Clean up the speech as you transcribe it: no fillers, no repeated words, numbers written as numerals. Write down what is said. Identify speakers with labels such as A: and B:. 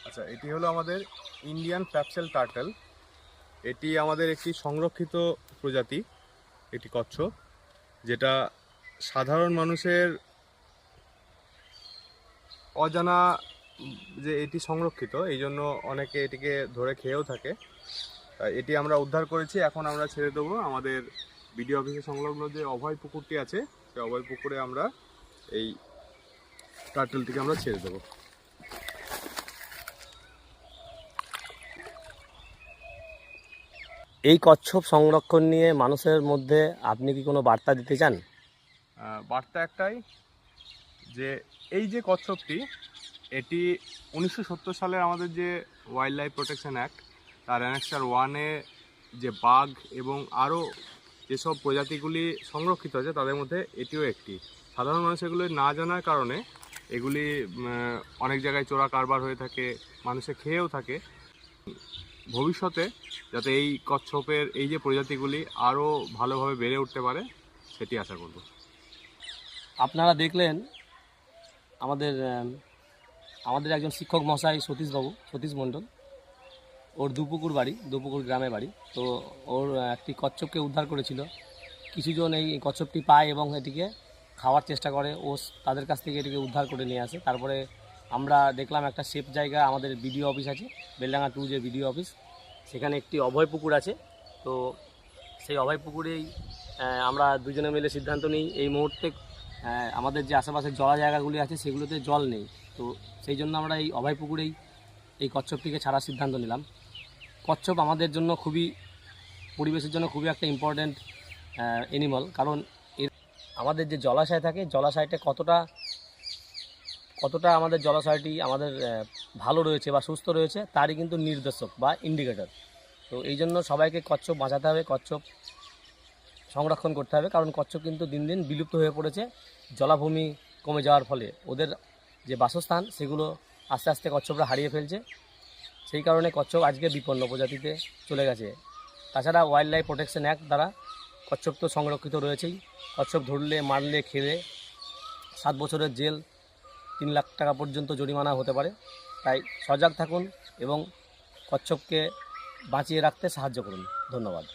A: আচ্ছা, এটি হলো আমাদের ইন্ডিয়ান ফ্যাপসেল টার্টল। এটি আমাদের একটি সংরক্ষিত প্রজাতি, এটি কচ্ছপ, যেটা সাধারণ মানুষের অজানা যে এটি সংরক্ষিত, এই জন্য অনেকে এটিকে ধরে খেয়েও থাকে। এটি আমরা উদ্ধার করেছি, এখন আমরা ছেড়ে দেবো আমাদের বিডিও অফিসের সংলগ্ন যে অভয় পুকুরটি আছে, সেই অভয় পুকুরে আমরা এই টার্টলটিকে আমরা ছেড়ে দেবো।
B: এই কচ্ছপ সংরক্ষণ নিয়ে মানুষের মধ্যে আপনি কি কোনো বার্তা দিতে চান?
A: বার্তা একটাই, যে এই যে কচ্ছপটি, এটি 1970 সালে আমাদের যে ওয়াইল্ড লাইফ প্রোটেকশন অ্যাক্ট, তার অ্যানেক্সার 1-এ যে বাঘ এবং আরও যেসব প্রজাতিগুলি সংরক্ষিত আছে তাদের মধ্যে এটিও একটি। সাধারণ মানুষ এগুলি না জানার কারণে এগুলি অনেক জায়গায় চোরা কারবার হয়ে থাকে, মানুষে খেয়েও থাকে। ভবিষ্যতে যাতে এই কচ্ছপের এই যে প্রজাতিগুলি আরও ভালোভাবে বেড়ে উঠতে পারে, সেটি আশা করব।
B: আপনারা দেখলেন আমাদের একজন শিক্ষক মশাই সতীশ মণ্ডল, ওর দুপুকুর গ্রামে বাড়ি। তো ওর একটি কচ্ছপকে উদ্ধার করেছিল। কিছুজন এই কচ্ছপটি পায় এবং এটিকে খাওয়ার চেষ্টা করে। ও তাদের কাছ থেকে এটিকে উদ্ধার করে নিয়ে আসে। তারপরে আমরা দেখলাম একটা সেফ জায়গা, আমাদের বিডিও অফিস আছে, বেলডাঙ্গা 2 যে বিডিও অফিস, সেখানে একটি অভয় পুকুর আছে। তো সেই অভয় পুকুরেই আমরা দুজনে মিলে সিদ্ধান্ত নিই, এই মুহূর্তে আমাদের যে আশেপাশের জলা জায়গাগুলি আছে সেগুলোতে জল নেই। তো সেই জন্য আমরা এই অভয় পুকুরেই এই কচ্ছপটিকে ছাড়ার সিদ্ধান্ত নিলাম। কচ্ছপ আমাদের জন্য পরিবেশের জন্য খুবই একটা ইম্পর্ট্যান্ট অ্যানিমাল, কারণ আমাদের যে জলাশয় থাকে, জলাশয়টা কতটা আমাদের জলাশয়টি আমাদের ভালো রয়েছে বা সুস্থ রয়েছে তারই কিন্তু নির্দেশক বা ইন্ডিকেটর। তো এই জন্য সবাইকে কচ্ছপ বাঁচাতে হবে, কচ্ছপ সংরক্ষণ করতে হবে, কারণ কচ্ছপ কিন্তু দিন দিন বিলুপ্ত হয়ে পড়েছে। জলাভূমি কমে যাওয়ার ফলে ওদের যে বাসস্থান সেগুলো আস্তে আস্তে কচ্ছপরা হারিয়ে ফেলছে। সেই কারণে কচ্ছপ আজকে বিপন্ন প্রজাতিতে চলে গেছে। তাছাড়া ওয়াইল্ড লাইফ প্রোটেকশন অ্যাক্ট দ্বারা কচ্ছপ তো সংরক্ষিত রয়েছেই। কচ্ছপ ধরলে, মারলে, খেলে 7 বছরের জেল, 3 লাখ টাকা পর্যন্ত জরিমানা হতে পারে। তাই সজাগ থাকুন এবং কচ্ছপকে বাঁচিয়ে রাখতে সাহায্য করুন। ধন্যবাদ।